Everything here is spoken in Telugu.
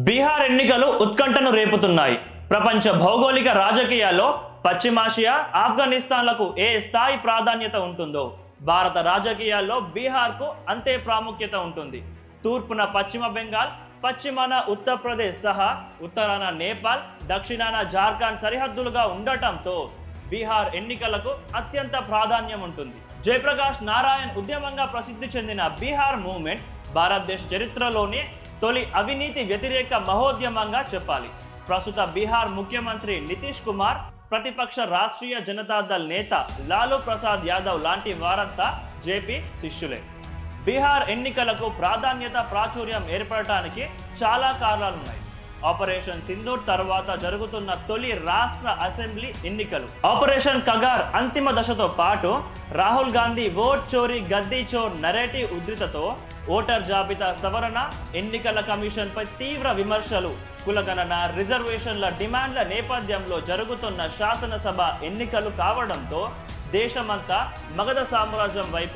బీహార్ ఎన్నికలు ఉత్కంఠను రేపుతున్నాయి. ప్రపంచ భౌగోళిక రాజకీయాల్లో పశ్చిమాసియా, ఆఫ్ఘనిస్తాన్లకు ఏ స్థాయి ప్రాధాన్యత ఉంటుందో భారత రాజకీయాల్లో బీహార్కు అంతే ప్రాముఖ్యత ఉంటుంది. తూర్పున పశ్చిమ బెంగాల్, పశ్చిమాన ఉత్తరప్రదేశ్ సహా ఉత్తరాన నేపాల్, దక్షిణాన జార్ఖండ్ సరిహద్దులుగా ఉండటంతో బీహార్ ఎన్నికలకు అత్యంత ప్రాధాన్యం ఉంటుంది. జయప్రకాష్ నారాయణ్ ఉద్యమంగా ప్రసిద్ధి చెందిన బీహార్ మూవ్మెంట్ భారతదేశ చరిత్రలోనే తొలి అవినీతి వ్యతిరేక మహోద్యమంగా చెప్పాలి. ప్రస్తుత బీహార్ ముఖ్యమంత్రి నితీష్ కుమార్, ప్రతిపక్ష రాష్ట్రీయ జనతాదళ్ నేత లాలూ ప్రసాద్ యాదవ్ లాంటి వారంతా జేపీ శిష్యులే. బీహార్ ఎన్నికలకు ప్రాధాన్యత, ప్రాచుర్యం ఏర్పడటానికి చాలా కారణాలున్నాయి. ఆపరేషన్ సింధూర్ తర్వాత జరుగుతున్న తొలి రాష్ట్ర అసెంబ్లీ ఎన్నికలు, ఆపరేషన్ కగార్ అంతిమ దశతో పాటు రాహుల్ గాంధీ ఓట్ చోరీ, గద్దీ చోర్ నెరేటివ్ ఉధృతతో ఓటర్ జాబితా సవరణ, ఎన్నికల కమిషన్ పై తీవ్ర విమర్శలు, కులగణన, రిజర్వేషన్ల డిమాండ్ల నేపథ్యంలో జరుగుతున్న శాసనసభ ఎన్నికలు కావడంతో దేశమంతా మగధ సామ్రాజ్యం వైపే